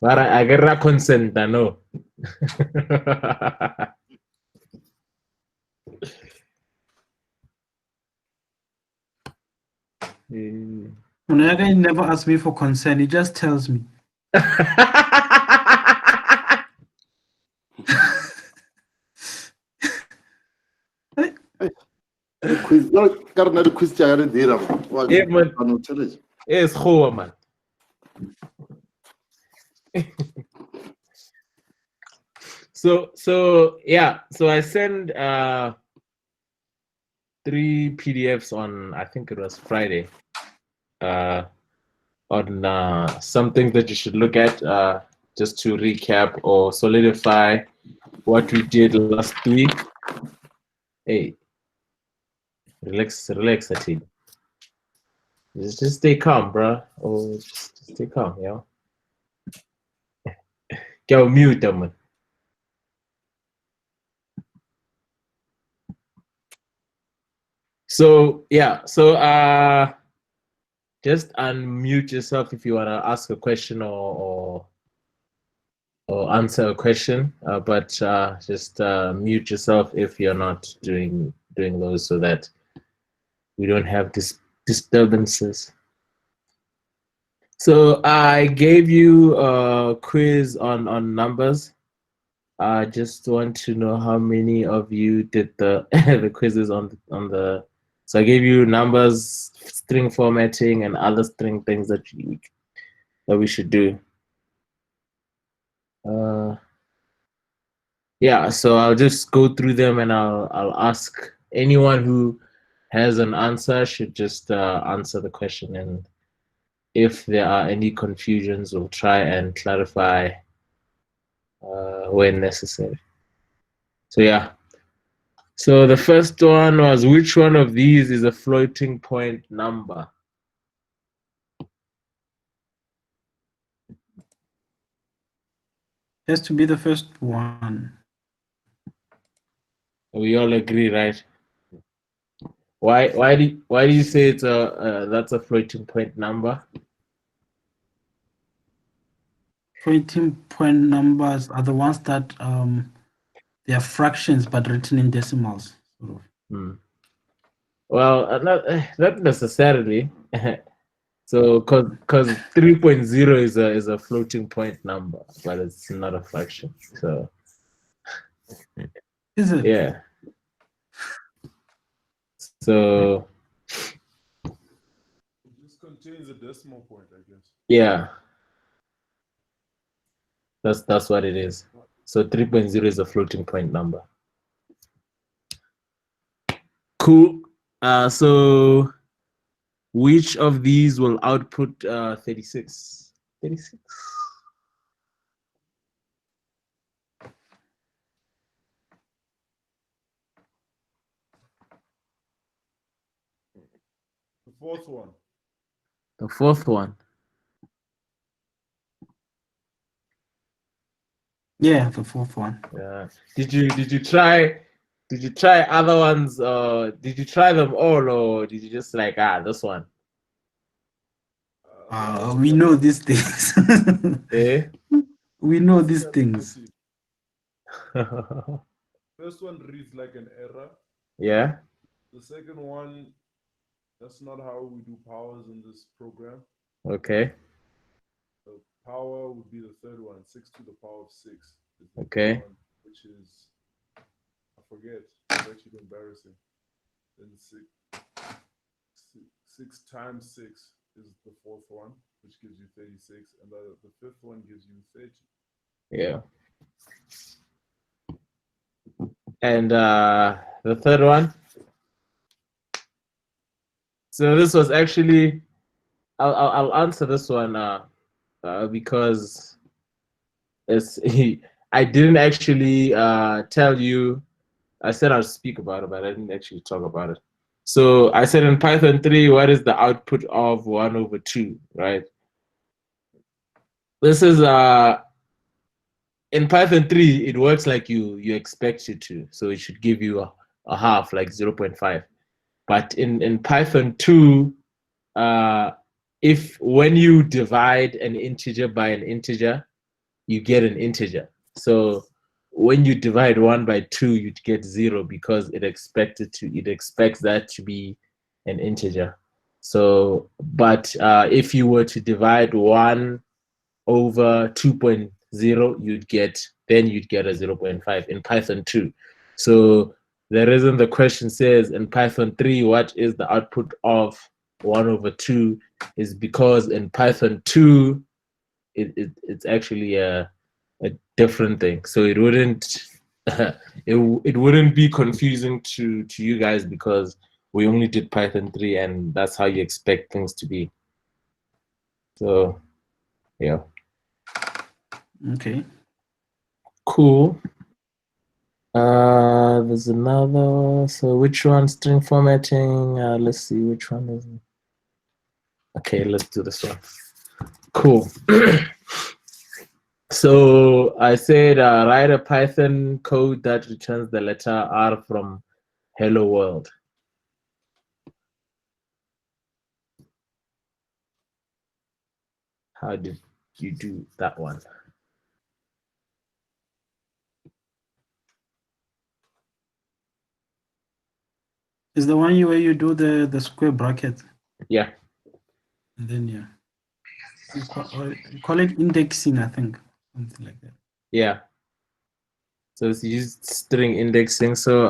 But I get a consent, I know. Munaga never asks me for consent. He just tells me. Quiz, karena ada quiz jangan dira. Eh, man. It's cool, man. So yeah, so I send 3 PDFs on, I think it was Friday, on something that you should look at, just to recap or solidify what we did last week. Hey, relax, Atin. Just stay calm, bro. Oh, just stay calm, yo. Go mute them, man. So yeah, so just unmute yourself if you wanna ask a question or answer a question, but just mute yourself if you're not doing those, so that we don't have disturbances. So I gave you a quiz on numbers. I just want to know how many of you did the the quizzes on the. So I gave you numbers, string formatting, and other string things that we should do. Yeah, so I'll just go through them and I'll ask anyone who has an answer should just answer the question, and if there are any confusions, we'll try and clarify when necessary. So yeah. So the first one was, which one of these is a floating point number? Has to be the first one. We all agree, right? Why do you say it's that's a floating point number? Floating point numbers are the ones that they are fractions but written in decimals. Sort of. Well, not necessarily. So, because 3.0 is a floating point number, but it's not a fraction. So, is it? Yeah. So it just contains a decimal point, I guess. Yeah. That's what it is. So 3.0 is a floating point number. Cool. So which of these will output 36? 36. The fourth one. The fourth one. Yeah, the fourth one. Yeah. Did you try other ones? Did you try them all, or did you just like this one? We know these things. Eh? We know these things. First one reads like an error. Yeah. The second one, that's not how we do powers in this program. Okay. The power would be the third one, 6 to the power of 6. Okay. One, which is, I forget, it's actually embarrassing. Then 6 times 6 is the fourth one, which gives you 36, and the fifth one gives you 30. Yeah. And the third one. So this was actually, I'll answer this one because it's I didn't actually tell you. I said I'll speak about it, but I didn't actually talk about it. So I said in Python 3, what is the output of 1/2, right? This is in Python 3, it works like you expect it to. So it should give you a half, like 0.5. But in Python 2, if when you divide an integer by an integer, you get an integer. So when you divide 1 by 2, you'd get 0 because it expects that to be an integer. So, but if you were to divide 1 over 2.0, you'd get a 0.5 in Python 2. So the reason the question says in Python 3, what is the output of 1 over 2 is because in Python 2, it's actually a different thing. So it wouldn't it wouldn't be confusing to you guys because we only did Python 3 and that's how you expect things to be. So yeah. Okay. Cool. There's another. So which one? String formatting. Let's see which one is. Okay, let's do this one. Cool. So I said write a Python code that returns the letter R from hello world. How did you do that one? Is the one where you do the square bracket? Yeah. And then yeah. You call it indexing, I think. Something like that. Yeah. So it's used string indexing. So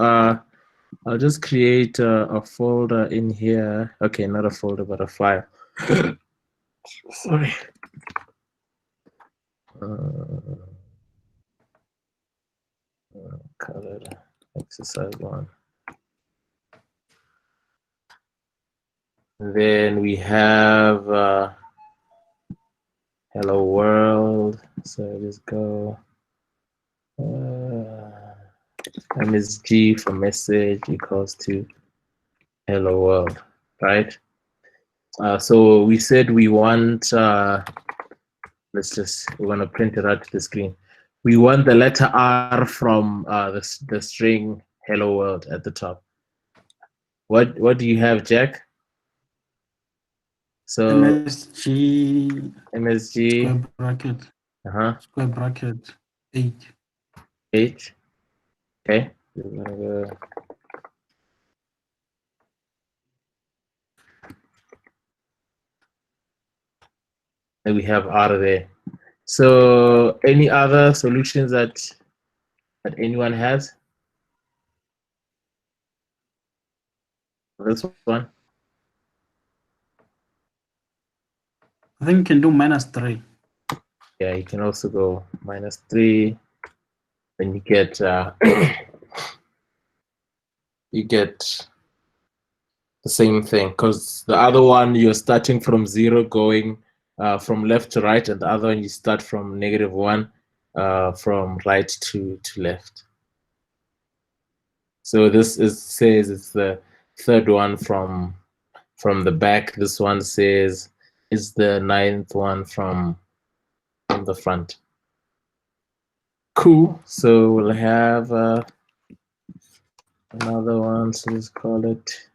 I'll just create a folder in here. Okay, not a folder, but a file. Sorry. Color exercise 1. Then we have hello world. So just go MSG for message equals to hello world, right? So we said we want we're gonna print it out to the screen. We want the letter R from the string hello world at the top. What do you have, Jack? So MSG MSG square bracket. Square bracket 8. 8. Okay. And we have R there. So any other solutions that anyone has? This one? I think you can do -3. Yeah, you can also go -3. Then you get you get the same thing because the other one you're starting from 0 going from left to right, and the other one you start from -1 from right to left. So this says it's the third one from the back. This one says is the 9th one from the front. Cool. So we'll have another one. So let's call it.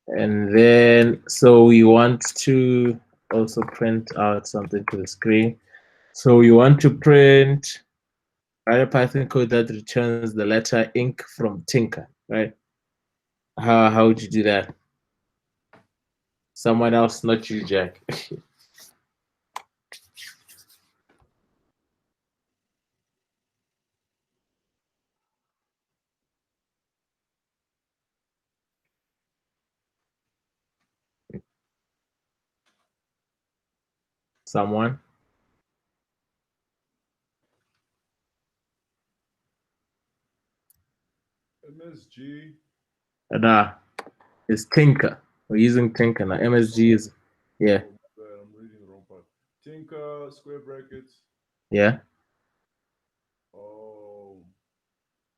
And then, so we want to also print out something to the screen. So we want to print write a Python code that returns the letter ink from Tinker, right? How would you do that? Someone else, not you, Jack. Someone? MSG. Nah, it's Tinker. We're using Tinker now. MSG is, yeah. I'm reading the wrong part. Tinker, square brackets. Yeah.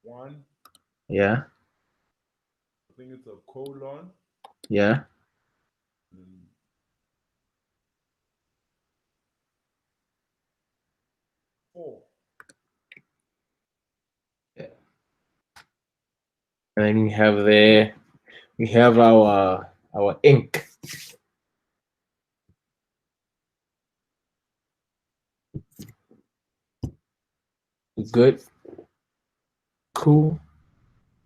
1. Yeah. I think it's a colon. Yeah. And 4. Yeah. And then we have our ink. Good. Cool.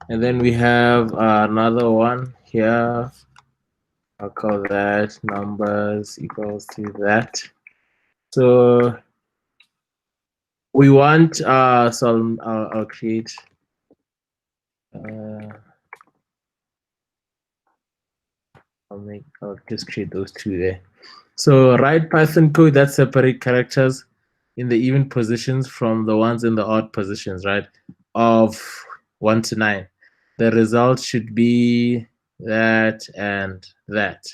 And then we have another one here. I'll call that numbers equals to that. So we want so I'll create I'll just create those two there. So write Python code that separate characters in the even positions from the ones in the odd positions, right? Of 1 to 9. The result should be that and that.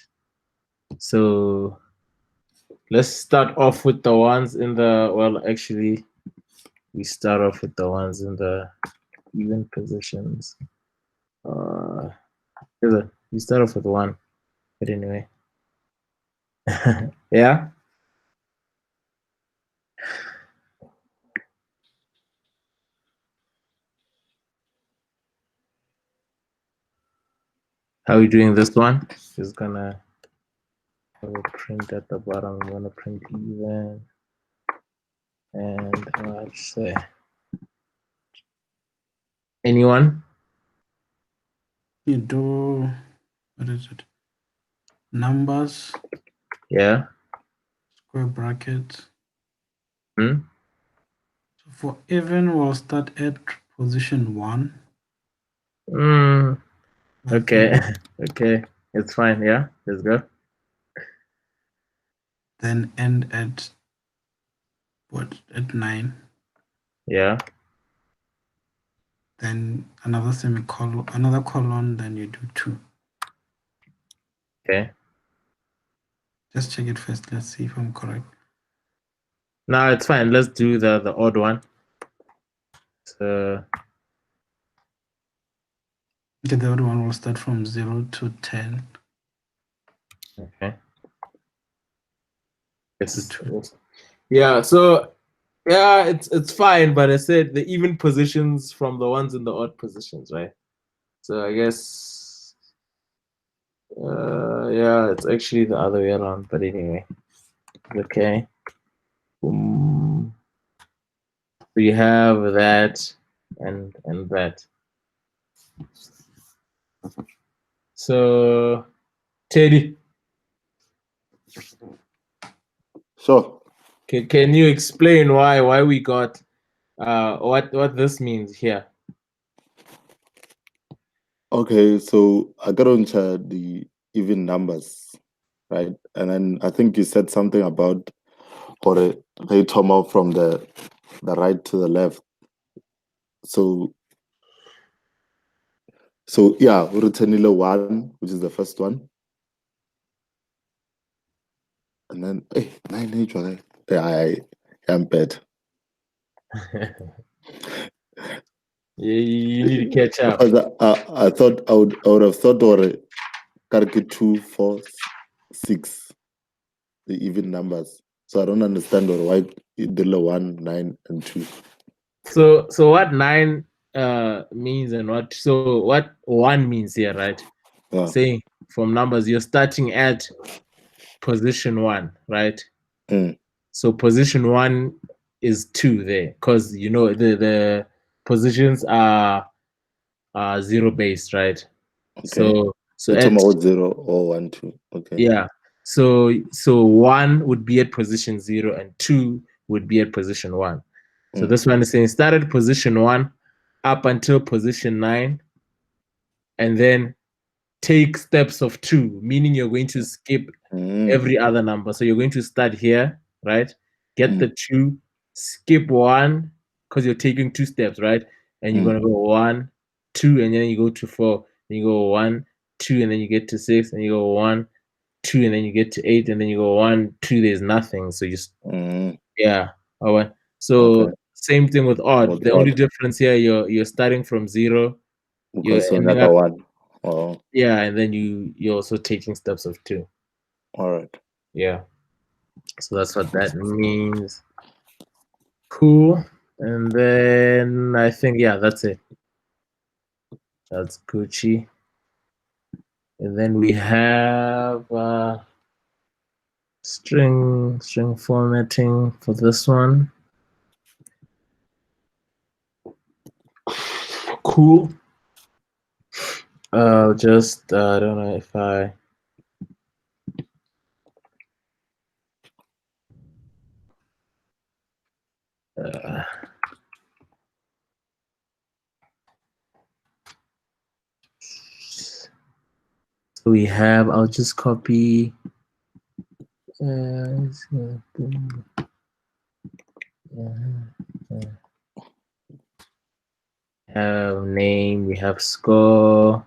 So let's start off with the ones in the, well, actually, we start off with the ones in the even positions. We start off with 1, but anyway. Yeah? How are we doing this one? Just gonna have a print at the bottom. I'm gonna print even. And let's say anyone? You do, what is it? Numbers, Yeah. square brackets. Hmm? So for even, we'll start at position 1. Okay. Okay. It's fine. Yeah. Let's go. Then end at what? At 9. Yeah. Then another semicolon, another colon, then you do 2. Okay. Just check it first. Let's see if I'm correct. No, it's fine. Let's do the odd one. So Okay, the other one will start from 0 to 10. okay. Yeah. So yeah, it's fine, but I said the even positions from the ones in the odd positions, right? So I guess yeah, it's actually the other way around, but anyway. Okay. So you have that and that. So Teddy, Sure. can you explain why we got what this means here? Okay, so I got onto the even numbers, right? And then I think you said something about or they come out from the right to the left. So yeah, Urutanilo 1, which is the first one. And then 9 yeah, I'm bad. You need to catch up. Because I thought I would have thought or Karki 2, 4, 6, the even numbers. So I don't understand or why the 1, 9, and 2. So what 9 means and what 1 means here, right? Yeah. Saying from numbers, you're starting at position 1, right? So position 1 is 2 there, because you know the positions are 0 based, right? Okay. So it's at about 0 or 1, 2. Okay. yeah. So 1 would be at position 0 and 2 would be at position 1. So this one is saying start at position 1 up until position 9, and then take steps of 2, meaning you're going to skip every other number. So you're going to start here, right? Get the 2, skip 1 because you're taking 2 steps, right? And you're gonna go 1, 2, and then you go to 4. Then you go 1, 2, and then you get to 6, and you go 1, 2, and then you get to 8, and then you go 1, 2. There's nothing. So you just yeah. All right. So Okay. same thing with odd. With The only odd. difference here, you're starting from 0. You're Because so ending another up 1. Oh, yeah, and then you're also taking steps of 2. all right. Yeah. So that's what that means. Cool. And then I think yeah, that's it. That's Gucci. And then we have string formatting for this one. Cool. Just I don't know if I. So we have. I'll just copy. Have name. We have score,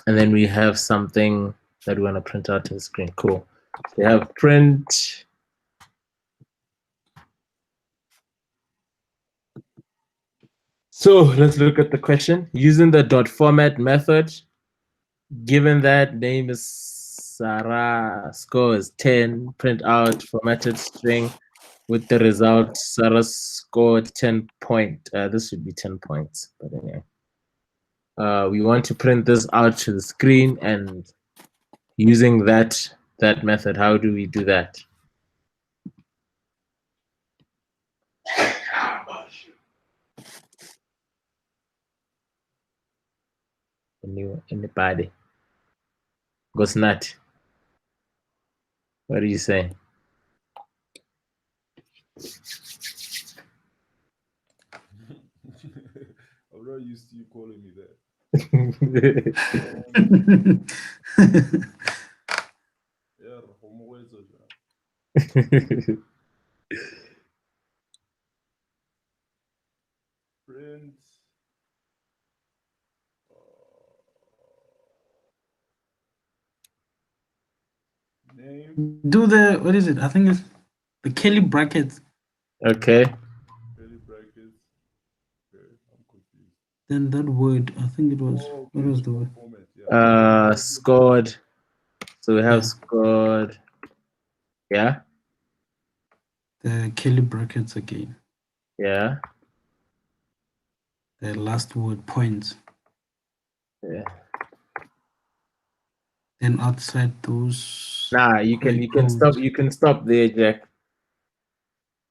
and then we have something that we want to print out to the screen. Cool. We have print. So let's look at the question. Using the dot format method, given that name is Sarah, score is 10, print out formatted string with the result Sarah scored 10 point. This should be 10 points, but anyway. We want to print this out to the screen, and using that method, how do we do that? Anybody? Goes nut. What are you saying? I'm not used to you calling me that. Yeah, always a print. Name. Do the, what is it? I think it's the Kelly brackets. Okay. Curly brackets. Okay, I'm confused. Then that word, I think it was, Oh, what okay, was the the word? format, yeah. Scored. So we have Yeah. scored. Yeah. The Kelly brackets again. Yeah. The last word, points. Yeah. Then outside those. Nah, you can codes. stop there, Jack.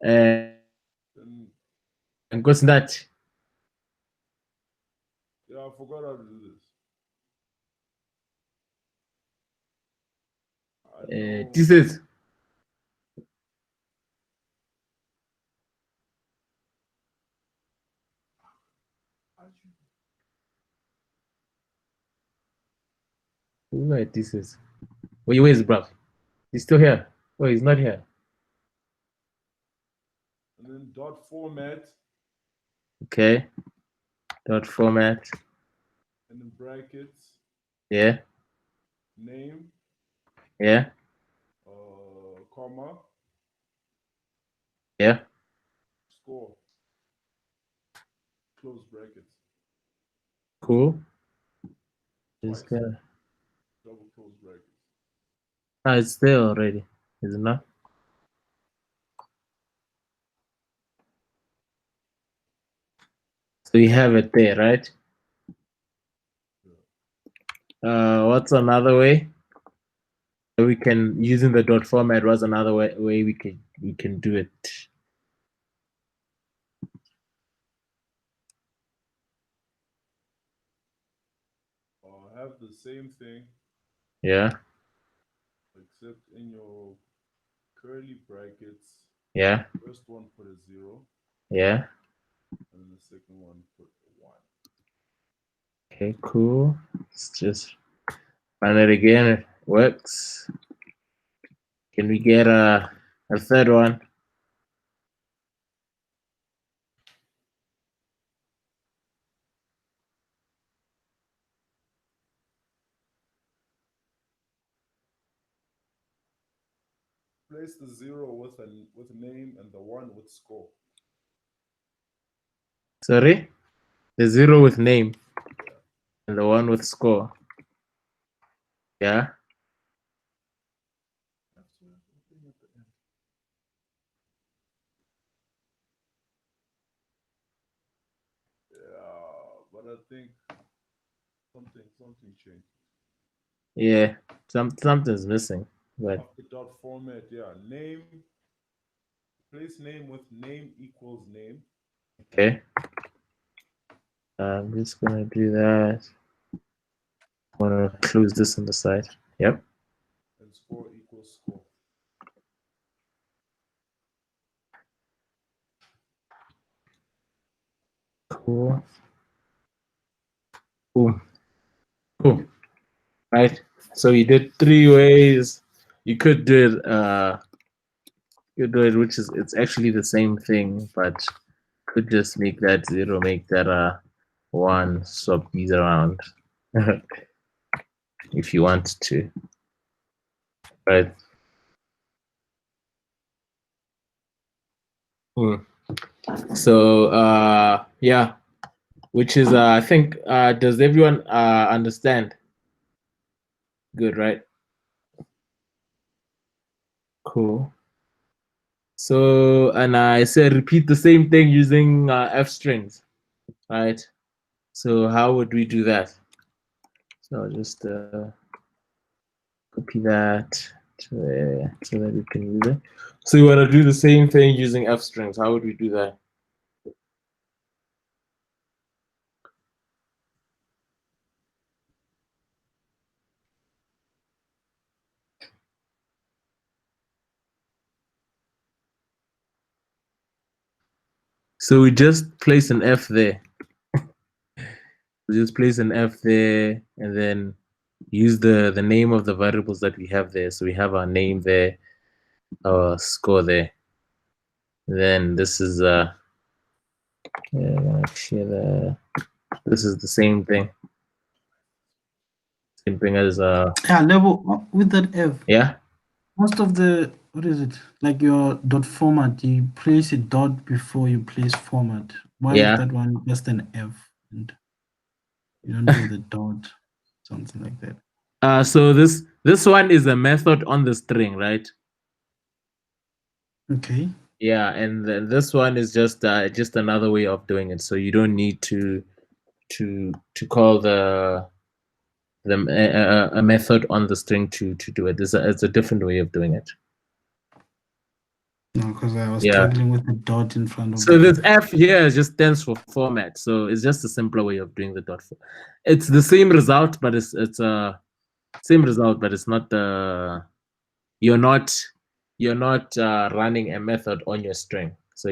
And goes nut. Yeah, I forgot how to do this. This is. Who this is? Where is bruv? He's still here. Oh, he's not here. And then dot format. Okay. Dot format. And then brackets. Yeah. Name. Yeah. Comma. Yeah. Score. Close brackets. Cool. Twice. Double Close brackets. it's there already. Is it not? So you have it there, right? What's another way? We can, using the dot format was another way we can do it. Have the same thing. Yeah. Except in your curly brackets. Yeah. First one put a 0. Yeah. And the second one put a 1. Okay, cool. Let's just run it again. It works. Can we get a third one? Place the 0 with name and the 1 with score. Sorry? The 0 with name. Yeah. And the 1 with score. Yeah. Yeah, but I think something changed. Yeah. Something's missing. But After dot format, yeah. Name. Place name with name equals name. okay. I'm just gonna do that. I wanna close this on the side. Yep. And score equals score. Cool. Cool. Cool. Right. So you did 3 ways. You could do it. You do it, which is it's actually the same thing, but could just make that 0, make that 1, swap these around if you want to. Right. So yeah, which is I think does everyone understand? Good, right? Cool. So and I said repeat the same thing using f strings, right? So how would we do that? So I'll just copy that to there so that we can use it. So you want to do the same thing using f strings. How would we do that? So we just place an f there. We just place an f there and then use the name of the variables that we have there. So we have our name there, our score there. And then this is this is the same thing. Same thing as Yeah, level with that F. yeah. Most of the what is it like your dot format? You place a dot before you place format. Why Yeah. is that one just an F and you don't do the dot, something like that? So this one is a method on the string, right? Okay. Yeah, and then this one is just another way of doing it. So you don't need to call the a method on the string to do it. It's a different way of doing it. No, because I was Yeah. struggling with the dot in front of So the this F here just stands for format. So it's just a simpler way of doing the dot. It's the same result, but it's a same result, but it's not the you're not running a method on your string. So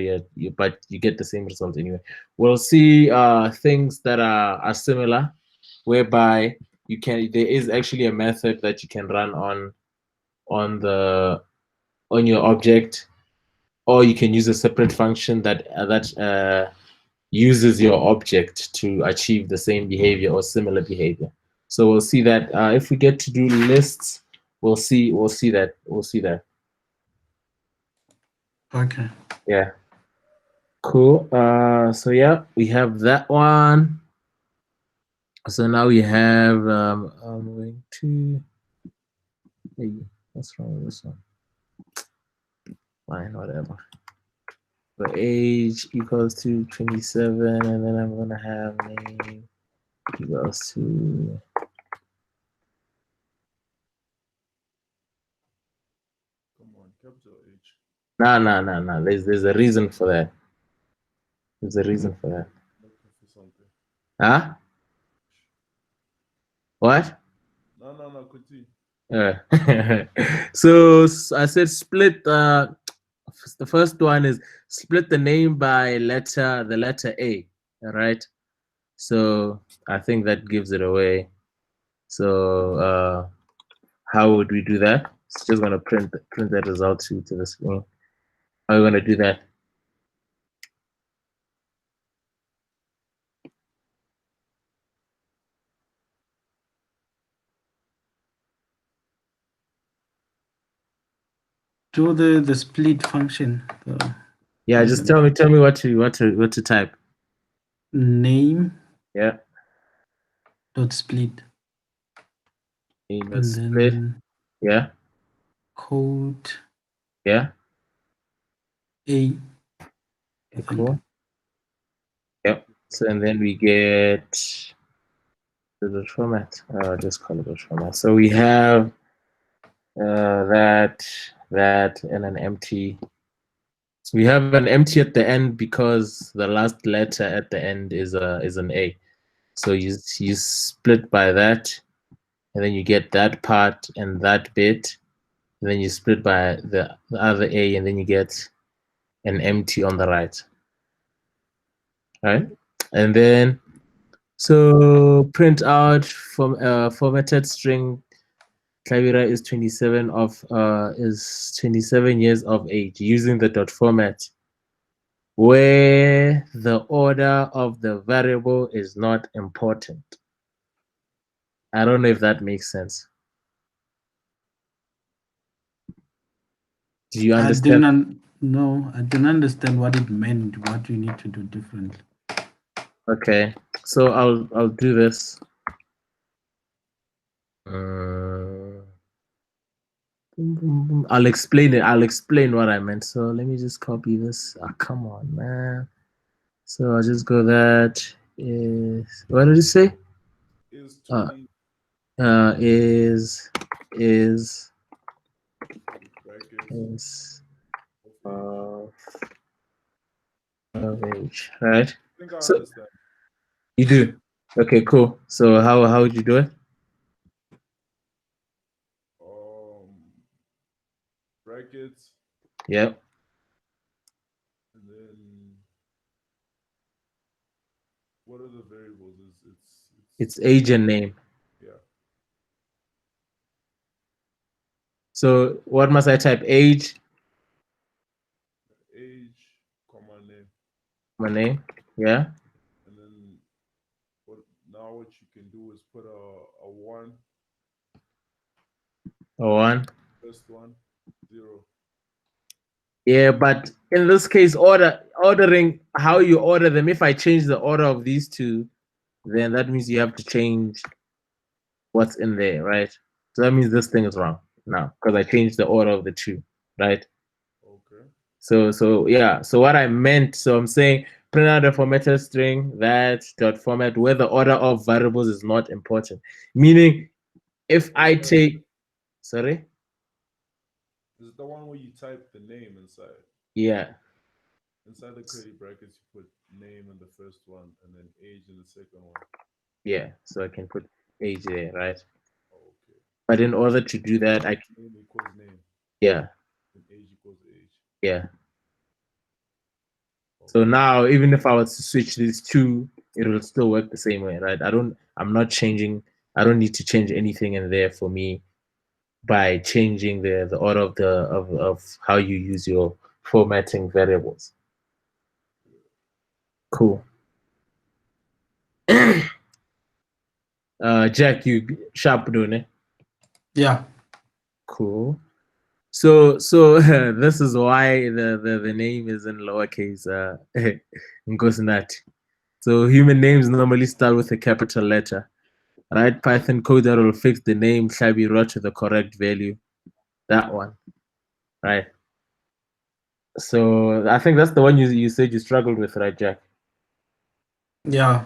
but you get the same result anyway. We'll see things that are similar, whereby there is actually a method that you can run on your object, or you can use a separate function that uses your object to achieve the same behavior or similar behavior. So we'll see that if we get to do lists, we'll see that. Okay. Yeah. Cool. So yeah, we have that one. So now we have I'm going to hey, what's wrong with this one? Fine, whatever. So age equals to 27, and then I'm gonna have name equals to Come on, capital H. no. There's a reason for that. There's a reason for that. Looking for something. Huh? What? No, continue. So I said split. The first one is split the name by the letter A. All right. So I think that gives it away. So how would we do that? It's just gonna print that result to the screen. How are we gonna do that? Do the split function. Yeah, just tell me what to type. Name Yeah. dot split. And And split. then Yeah. code Yeah. A. I think. Cool. Yep. So and then we get the format. Just call it a format. So we have that and an empty We have an empty at the end because the last letter at the end is an A. So you split by that, and then you get that part and that bit, and then you split by the other A, and then you get an empty on the right. Right? And then so print out from formatted string. Klavira is 27 years of age using the dot format, where the order of the variable is not important. I don't know if that makes sense. Do you understand? No, I didn't understand what it meant, what we need to do differently. Okay, so I'll do this. I'll explain it. I'll explain what I meant. So let me just copy this. Oh, come on, man. So I'll just go that is, what did you say? Is Uh, 20 is brackets of age, right? I think I So understand. you do. Okay, cool. So how would you do it? Brackets, Yep. and then what are the variables? It's age and name. Yeah. So what must I type? Age, Comma name. my name. Yeah. And then what you can do is put a 1, One. first one, 0. Yeah, but in this case, ordering how you order them. If I change the order of these two, then that means you have to change what's in there, right? So that means this thing is wrong now because I changed the order of the two, right? Okay. So yeah. So what I meant, so I'm saying print out a formatted string that dot format where the order of variables is not important. Meaning, if I take, sorry, Is it the one where you type the name inside? yeah, Inside the curly brackets, you put name in the first one and then age in the second one. yeah. So I can put age there, right? Okay. But in order to do that, I Name equals name, yeah, and age equals age. yeah. So now, even if I was to switch these two, it will still work the same way, right? I'm not changing. I don't need to change anything in there for me by changing the order of of how you use your formatting variables. Cool. Jack, you sharp doing it. Yeah. Cool. So this is why the name is in lowercase Nkosinathi. So human names normally start with a capital letter. Right? Python code that will fix the name Shabira to the correct value. That one. Right. So I think that's the one you said you struggled with, right, Jack? Yeah.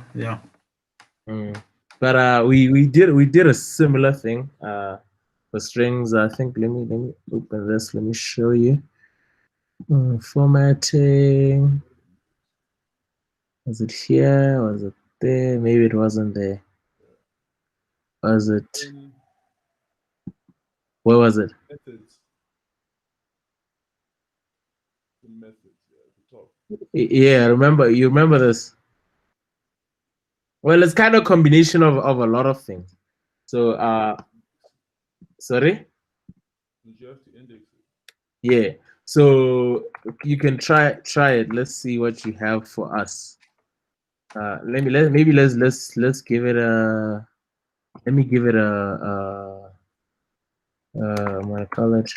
But we did a similar thing for strings. I think let me open this. Let me show you. Formatting. Was it here? Was it there? Maybe it wasn't there. Was it? Where was it? Methods. The methods, yeah, the top. Yeah, you remember this? Well, it's kind of a combination of a lot of things. So sorry? Did you have to index it? Yeah. So you can try it. Let's see what you have for us. Let's give it a let me give it I'm gonna call it,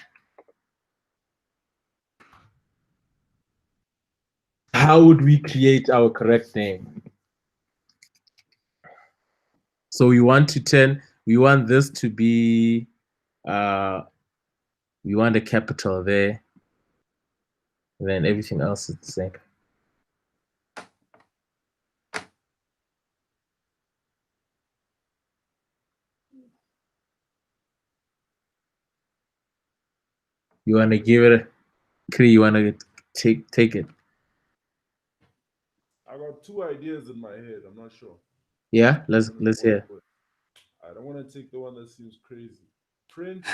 how would we create our correct name? So we want this to be we want a capital there, and then everything else is the same. You want to give it you want to take it. I got two ideas in my head. I'm not sure. Yeah, let's hear. I don't want to take the one that seems crazy. Print.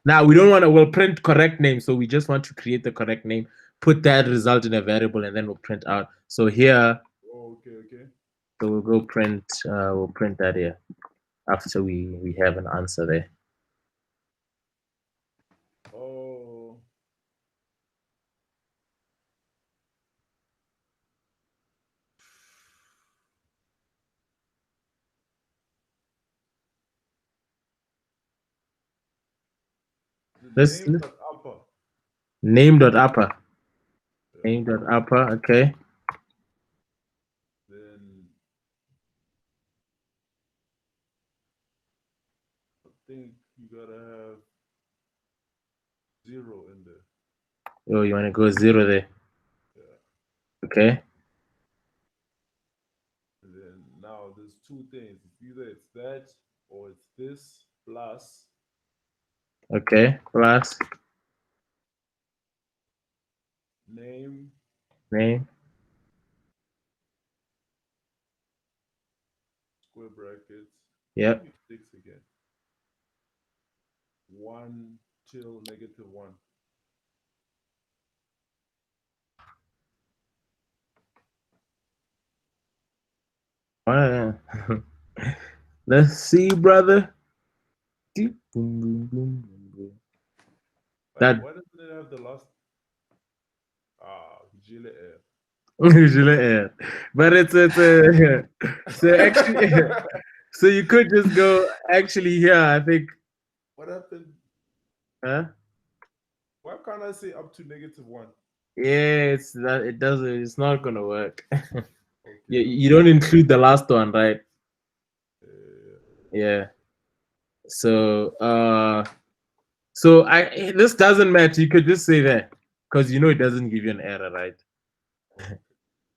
Now we don't want to. We'll print correct name, so we just want to create the correct name, put that result in a variable, and then we'll print out. So here, Oh, okay. so we'll go print. We'll print that here after we have an answer there. Oh. Let's Name dot upper. name.upper. Yeah. Name.upper. Okay. Then I think you gotta have 0 in there. Oh, you want to go 0 there? Yeah. Okay. And then now there's two things. Either it's that or it's this plus Okay. Plus name name. square brackets. Yep. Maybe 6 again. 1 till -1. Let's see, brother. Why That doesn't it have the last? Gile air. usually, but it's so actually, so you could just go actually here. I think, What happened? huh? Why can't I say up to -1? Yeah, it's that it doesn't. It's not gonna work. Okay. You don't include the last one, right? Uh, Yeah. So so this doesn't matter. You could just say that because you know it doesn't give you an error, right?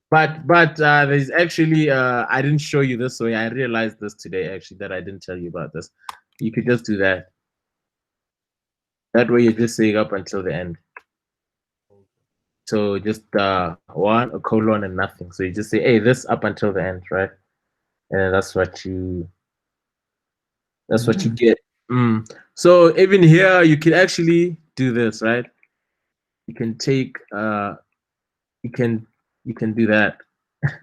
But there's actually I didn't show you this way. I realized this today actually that I didn't tell you about this. You could just do that. That way you're just saying up until the end. So just one, a colon, and nothing. So you just say, hey, this up until the end, right? And that's what you get. So even here you can actually do this, right? You can take you can do that. okay.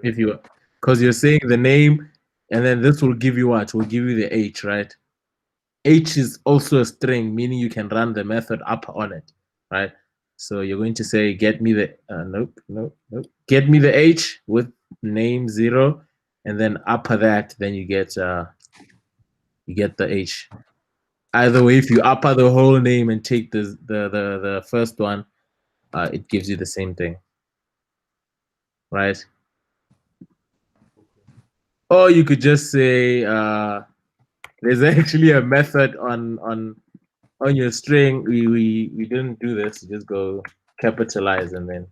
If you, because you're saying the name, and then this will give you what? Will give you the H, right? H is also a string, meaning you can run the method up on it, right? So you're going to say, get me the nope. Get me the H with name 0, and then upper that, then you get the H. Either way, if you upper the whole name and take the first one, it gives you the same thing, right? Or you could just say there's actually a method on your string. We didn't do this. You just go capitalize and then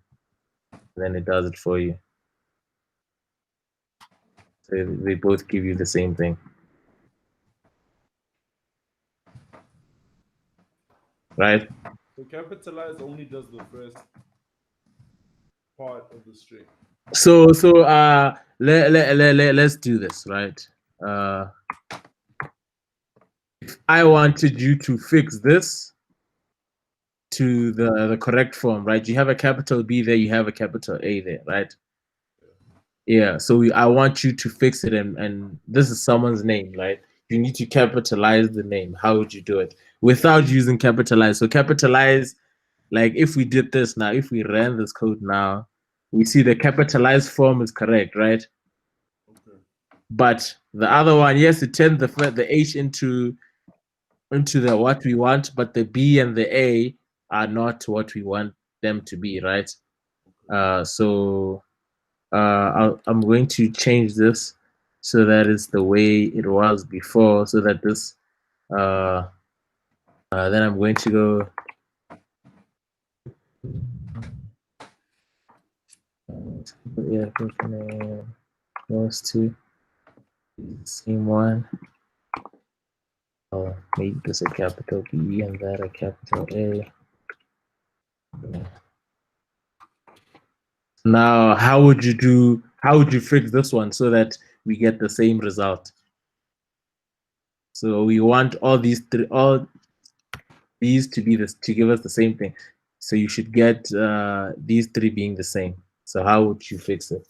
it does it for you. So they both give you the same thing, right? So capitalize only does the first part of the string. So let's do this, right? If I wanted you to fix this to the correct form, right? You have a capital B there, you have a capital A there, right? Yeah. So I want you to fix it, and this is someone's name, right? You need to capitalize the name. How would you do it without using capitalize? So capitalize, like if we did this now, if we ran this code now, we see the capitalized form is correct, right? Okay. But the other one, yes, it turned the H into the what we want, but the B and the A are not what we want them to be, right? So I'm going to change this so that it's the way it was before, so that this then I'm going to go yeah, goes to same one. I'll make this a capital B and that a capital A. Now, how would you fix this one so that we get the same result? So we want all these to be this to give us the same thing. So you should get these three being the same. So how would you fix it?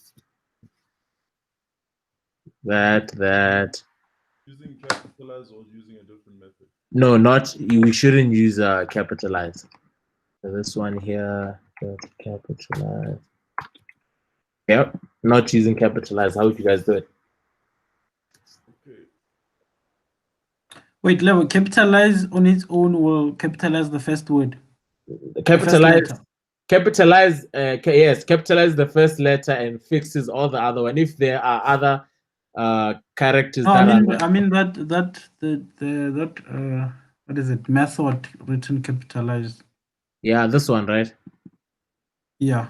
That. Using capitalize or using a different method? No, we shouldn't use capitalize. So this one here, capitalize. Yep, not using capitalize. How would you guys do it? Okay. Wait, level capitalize on its own will capitalize the first word. Capitalize. letter. Capitalize. Yes, capitalize the first letter and fixes all the other one. If there are other characters No, that I mean that what is it? Method written capitalized. yeah, this one, right? Yeah.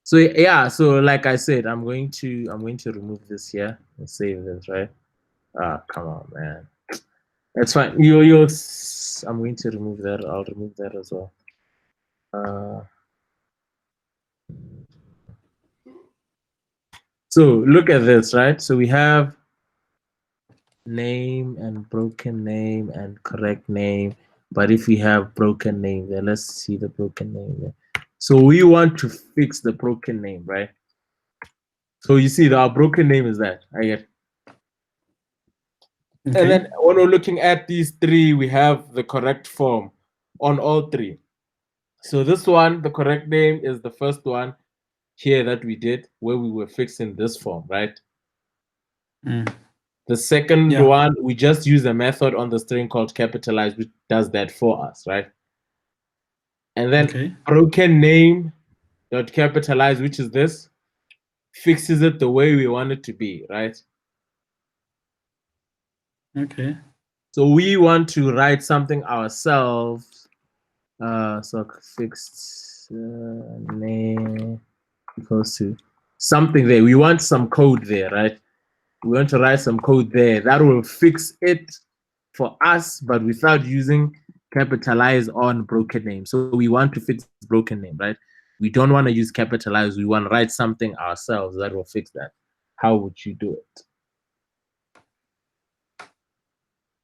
So yeah, so like I said, I'm going to remove this here and save this, right? Come on, man. That's fine. I'm going to remove that. I'll remove that as well. So look at this, right? So we have name and broken name and correct name. But if we have broken name, then let's see the broken name there. So we want to fix the broken name, right? So you see, our broken name is that. I get. Okay. And then when we're looking at these three, we have the correct form on all three. So this one, the correct name is the first one here that we did where we were fixing this form, right? The second one, we just use a method on the string called capitalize, which does that for us, right? And then broken name dot capitalize, which is this, fixes it the way we want it to be, right? Okay. So we want to write something ourselves. So fixed name equals to something there. We want some code there, right? We want to write some code there that will fix it for us, but without using capitalize on broken name. So we want to fix broken name, right? We don't want to use capitalize. We want to write something ourselves that will fix that. How would you do it?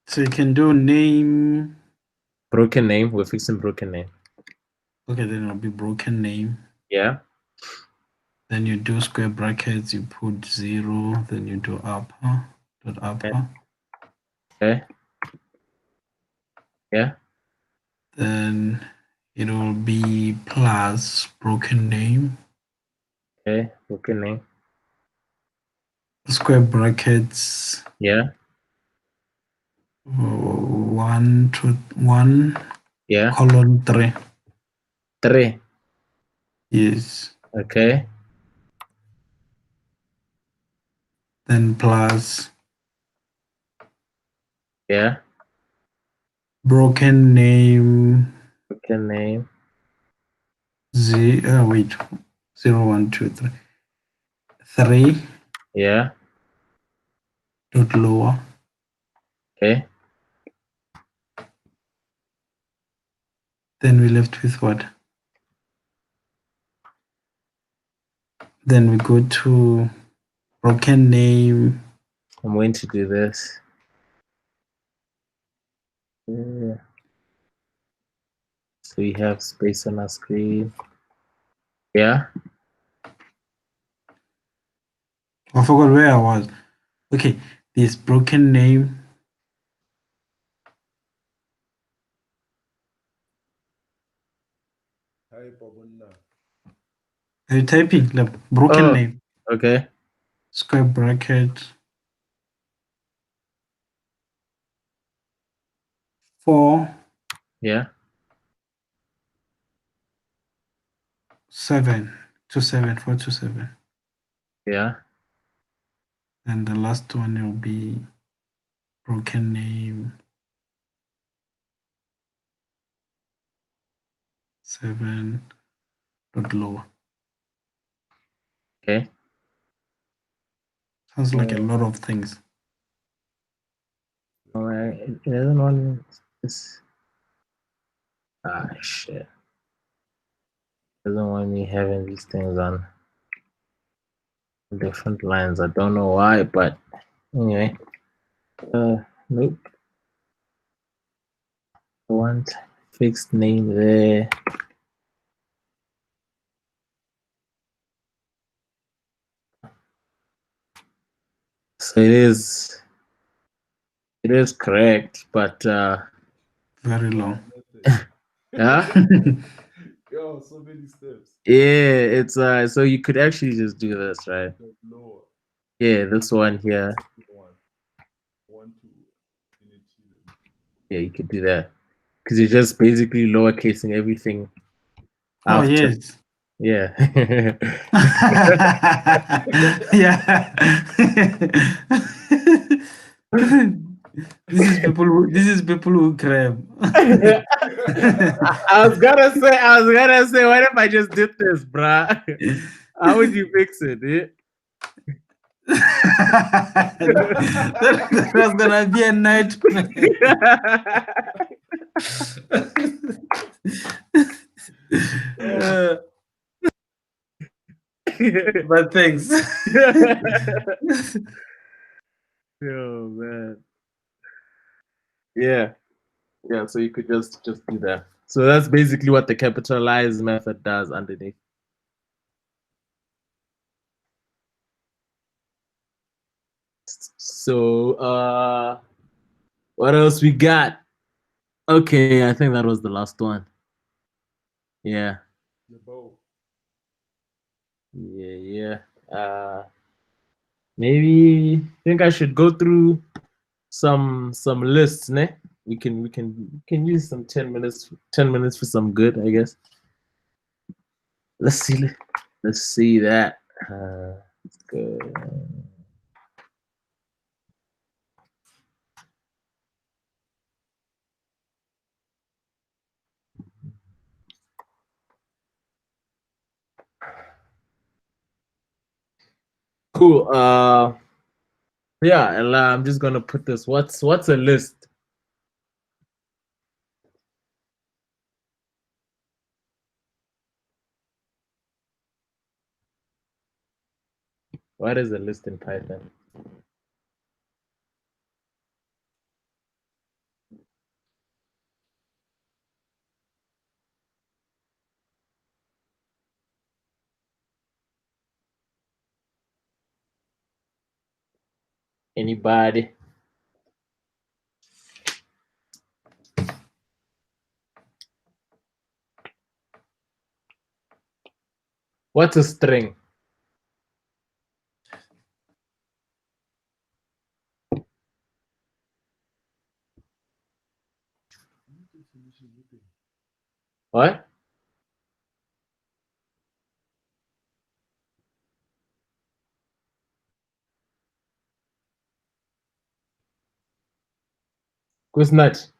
So you can do name. Broken name. We're fixing broken name. Okay, then it'll be broken name. Yeah. Then you do square brackets, you put 0, then you do upper, dot upper. Okay. Yeah. Then it will be plus broken name. Okay. Broken name. Square brackets. Yeah. 1 to 1. Yeah. Colon 3. 3. Yes. Okay. Then plus. Yeah. Broken name. Broken name. Wait. 0, 1, 2, 3. 3. Yeah. Dot lower. Okay. Then we left with what? Then we go to broken name. I'm going to do this. Yeah. So we have space on our screen. Yeah. I forgot where I was. Okay, this broken name. Are you typing the broken name? Okay. Square bracket. 4. Yeah. 7 to 7. 4 to 7. Yeah. And the last one will be broken name. 7 dot lower. Okay. Sounds like a lot of things. All right. It doesn't want this. Ah, shit. Doesn't want me having these things on different lines. I don't know why, but anyway. Nope. I want fixed name there. So it is correct, but Very long. yeah. Yo, so many steps. Yeah, it's so you could actually just do this, right? Lower. Yeah, this one here. One, two. Yeah, you could do that. Because you're just basically lowercasing everything. Oh, after. yes. Yeah. Yeah. This is people who crab. I was gonna say, what if I just did this, bruh? How would you fix it? Eh? that was gonna be a nightmare. But thanks. Oh man. Yeah. Yeah, so you could just do that. So that's basically what the capitalize method does underneath. So what else we got? Okay, I think that was the last one. Yeah. The bow. Yeah. Maybe I think I should go through some lists, ne? We can use some 10 minutes for some good, I guess. Let's see that. Let's go. Cool. Yeah, and I'm just gonna put this. What's a list? What is a list in Python? Anybody? What's a string? What? Kusnat.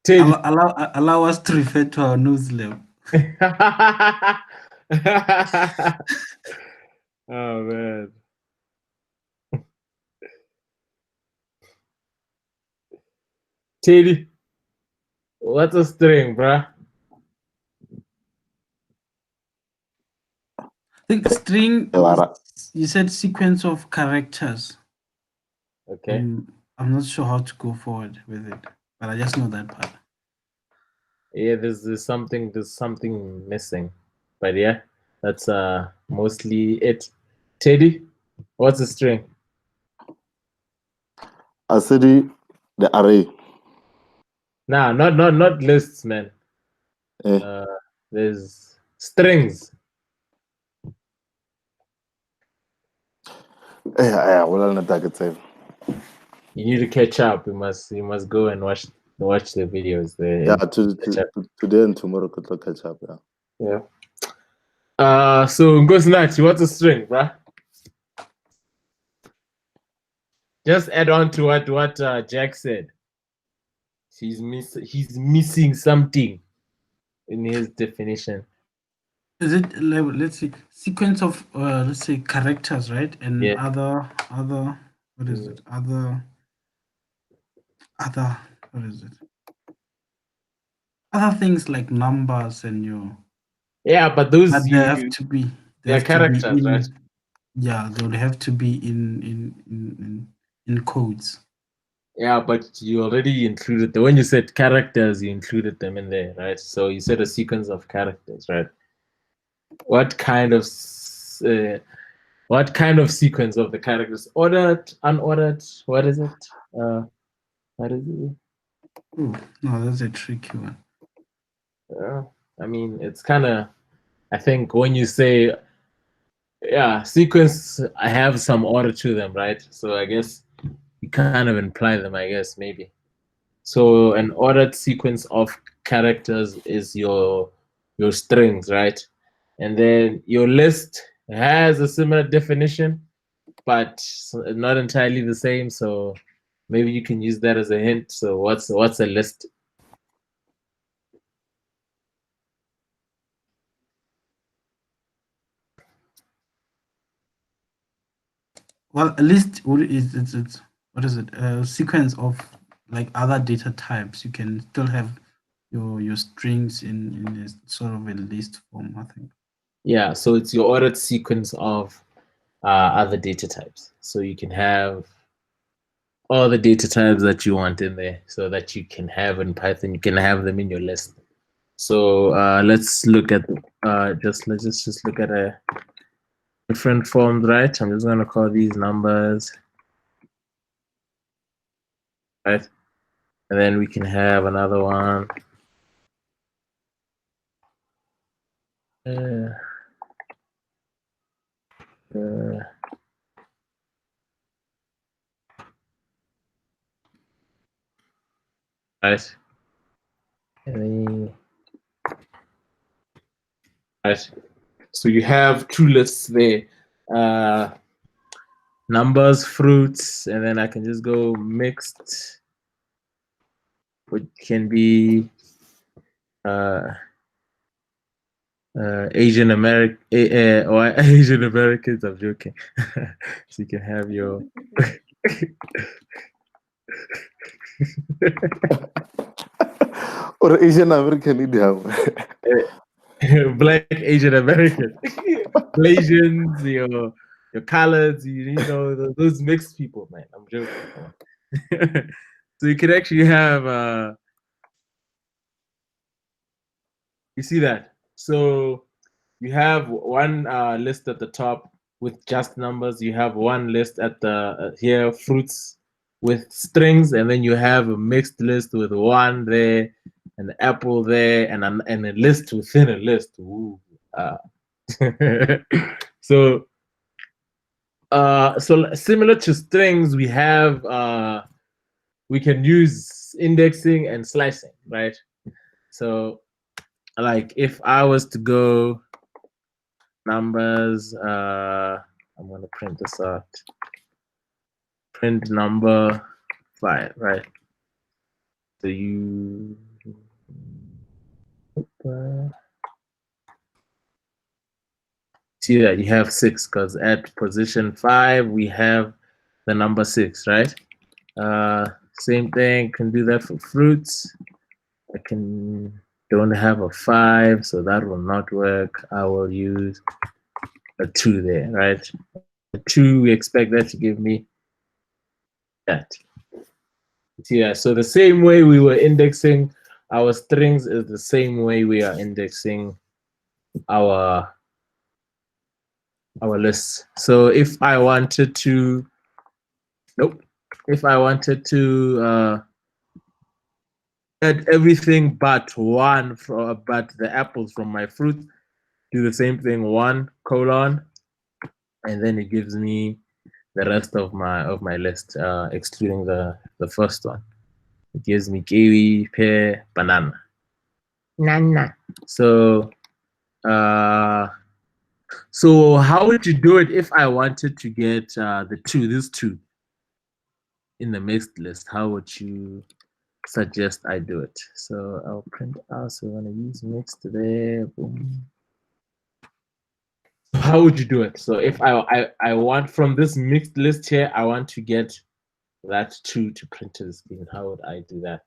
Teddy. Allow us to refer to our newsletter. Oh man. Teddy. What's a string, bruh? I think string, Lara. you said sequence of characters. Okay. I'm not sure how to go forward with it, but I just know that part. Yeah, there's something missing. But yeah, that's mostly it. Teddy, what's a string? A city, the array. Nah, not lists, man. Eh. There's strings. Yeah, well, not that good. You need to catch up. You must go and watch the videos there. Yeah, today and tomorrow could look catch up. Yeah. Yeah. So Ngosinachi, what's a string, bruh? Just add on to what Jack said. He's missing something in his definition. Is it, let's see, sequence of let's say characters, right? And Yeah. other what is it? Other, what is it? Other things like numbers and your. Yeah, but those But they have to be. they're characters, right? Yeah, they would have to be in codes. Yeah, but you already included when you said characters, you included them in there, right? So you said a sequence of characters, right? What kind of sequence of the characters? Ordered, unordered? What is it? What is it? Oh, no, that's a tricky one. I mean, it's kind of. I think when you say, yeah, sequence, I have some order to them, right? So I guess you kind of imply them, I guess, maybe. So an ordered sequence of characters is your strings, right? And then your list has a similar definition, but not entirely the same. So maybe you can use that as a hint. So what's a list? Well, at least it's what is it? A sequence of like other data types. You can still have your strings in a sort of a list form, I think. Yeah, so it's your ordered sequence of other data types. So you can have all the data types that you want in there, so that you can have in Python. You can have them in your list. So let's look at let's just look at a different forms, right? I'm just gonna call these numbers, right? And then we can have another one. Right. And then, right. So you have two lists there. Numbers, fruits, and then I can just go mixed, which can be Asian American or Asian Americans. I'm joking. So you can have your Or Asian American idiom. Black Asian American, Asians, your coloreds, you know those mixed people, man. I'm joking. So you could actually have you see that. So you have one list at the top with just numbers. You have one list at the here fruits with strings, and then you have a mixed list with one there, an apple there, and a list within a list. Ooh. So so similar to strings, we have we can use indexing and slicing, right? So like if I was to go numbers, I'm gonna print this out. Print number 5, right? So you see that you have 6 because at position 5 we have the number 6, right? Same thing, can do that for fruits. I don't have a 5, so that will not work. I will use a 2 there, right? A 2, we expect that to give me that. Yeah, so the same way we were indexing our strings is the same way we are indexing our lists. So if I wanted to, if I wanted to add everything but one but the apples from my fruit, do the same thing, 1 colon, and then it gives me the rest of my list, excluding the first one. It gives me kiwi, pear, banana. Nana. So so how would you do it if I wanted to get this 2 in the mixed list? How would you suggest I do it? So I'll print out. So I'm gonna use mixed there. Boom. how would you do it? So if I want from this mixed list here, I want to get that 2 to print to the screen. How would I do that?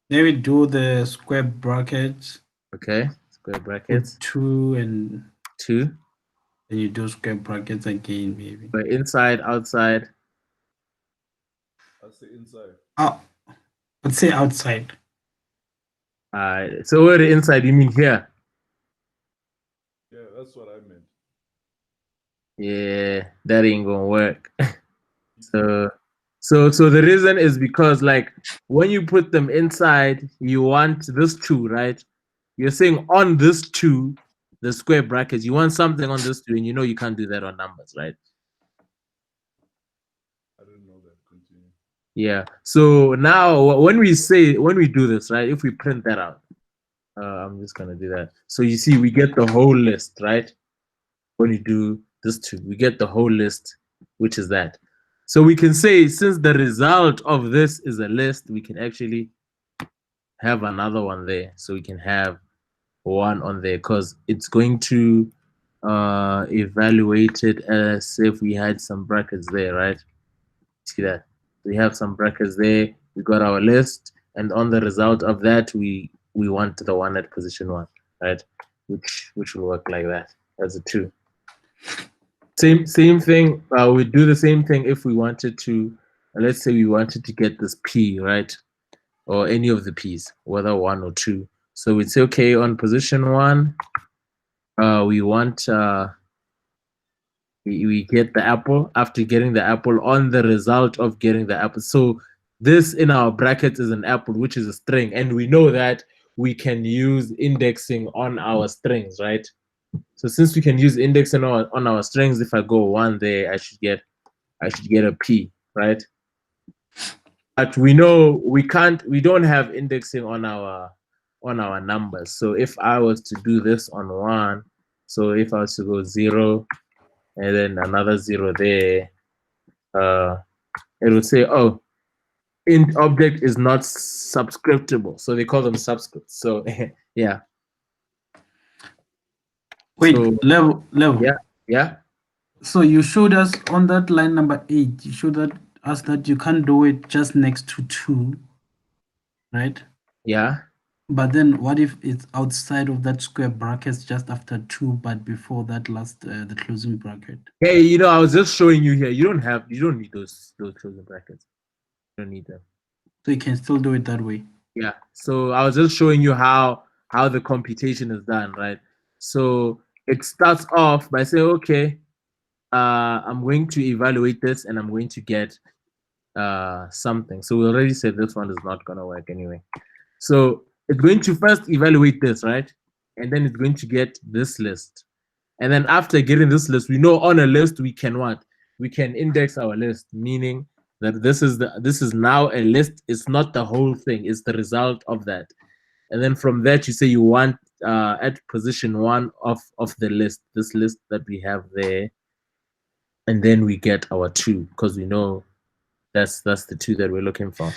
Maybe do the square brackets. Okay, square brackets. 2 and 2. then you do square brackets again, maybe. But inside, outside. I say inside. Oh, let's say outside. So where the inside, you mean here? Yeah, that's what I meant. Yeah, that ain't gonna work. So the reason is because like when you put them inside, you want this 2, right? You're saying on this 2, the square brackets, you want something on this 2, and you know you can't do that on numbers, right? I didn't know that. Continue. Yeah. So now when we do this, right? If we print that out, I'm just gonna do that. So you see, we get the whole list, right? When you do this 2, we get the whole list, which is that. So we can say since the result of this is a list, we can actually have another one there. So we can have 1 on there because it's going to evaluate it as if we had some brackets there, right? See that? We have some brackets there. We got our list, and on the result of that, we want the one at position 1, right? Which will work like that as a 2. Same thing. We do the same thing if we wanted to. Let's say we wanted to get this P, right? Or any of the P's, whether 1 or 2. So we'd say, okay, on position 1, we want we get the apple. After getting the apple, on the result of getting the apple. So this in our brackets is an apple, which is a string, and we know that we can use indexing on our strings, right? So since we can use indexing on our strings, if I go 1 there, I should get a P, right? But we know we don't have indexing on our numbers. So if I was to do this on 1, so if I was to go 0 and then another 0 there, it would say, oh, int object is not subscriptable. So they call them subscripts. So yeah. Wait, So, level. yeah. So you showed us on that line number 8, you showed us that you can't do it just next to 2, right? Yeah. But then what if it's outside of that square brackets just after 2, but before that last, the closing bracket? Hey, I was just showing you here. You don't need those closing brackets. You don't need them. So you can still do it that way. Yeah. So I was just showing you how the computation is done, right? So it starts off by saying, okay, I'm going to evaluate this and I'm going to get something. So we already said this one is not going to work anyway. So it's going to first evaluate this, right? And then it's going to get this list. And then after getting this list, we know on a list we can what? We can index our list, meaning that this is now a list. It's not the whole thing. It's the result of that. And then from that, you say you want at position 1 of the list, this list that we have there. And then we get our 2 because we know that's the 2 that we're looking for.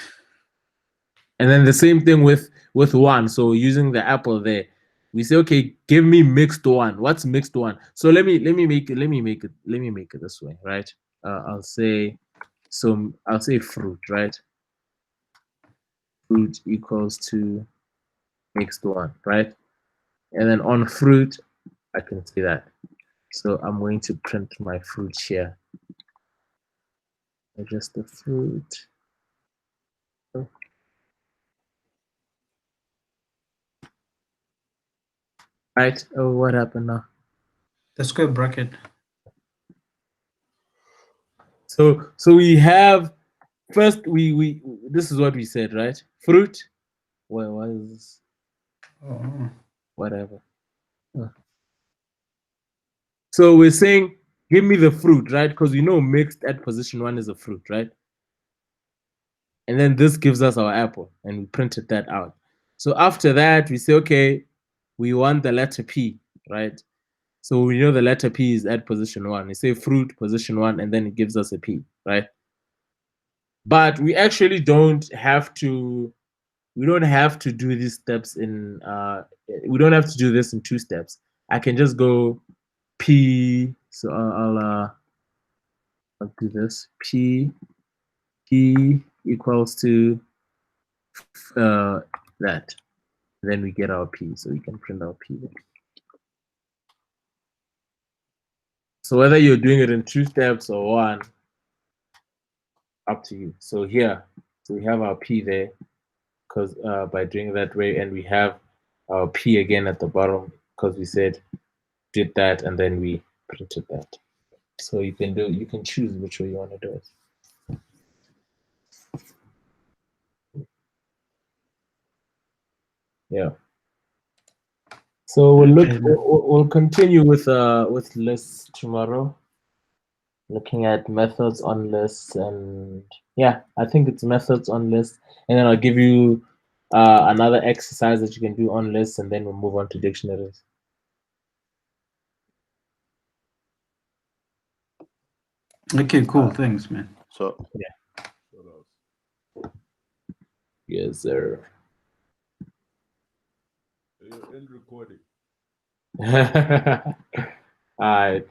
And then the same thing with 1. So using the apple there, we say, okay, give me mixed 1. What's mixed 1? So let me make it this way, right? I'll say fruit, right? Fruit equals to mixed 1, right? And then on fruit, I can see that. So I'm going to print my fruit here. Just the fruit. Right. Oh, what happened now? The square bracket. So we have first we this is what we said, right? Fruit. Well, what is this? Oh. Whatever. So we're saying, give me the fruit, right? Because we know mixed at position 1 is a fruit, right? And then this gives us our apple, and we printed that out. So after that, we say, okay, we want the letter P, right? So we know the letter P is at position 1. We say fruit, position 1, and then it gives us a P, right? But we actually don't have to. We don't have to do these steps in. We don't have to do this in 2 steps. I can just go P. So I'll do this. P equals to that. Then we get our P, so we can print our P there. So whether you're doing it in 2 steps or 1, up to you. So here, so we have our P there, because by doing that way, and we have our P again at the bottom, because we said did that and then we printed that. So you can choose which way you want to do it. Yeah. So we'll continue with lists tomorrow, looking at methods on lists, and yeah, I think it's methods on lists, and then I'll give you another exercise that you can do on lists, and then we'll move on to dictionaries. Okay, cool. Thanks, man. So Yeah. What else? Yes, sir. You're in recording. All right.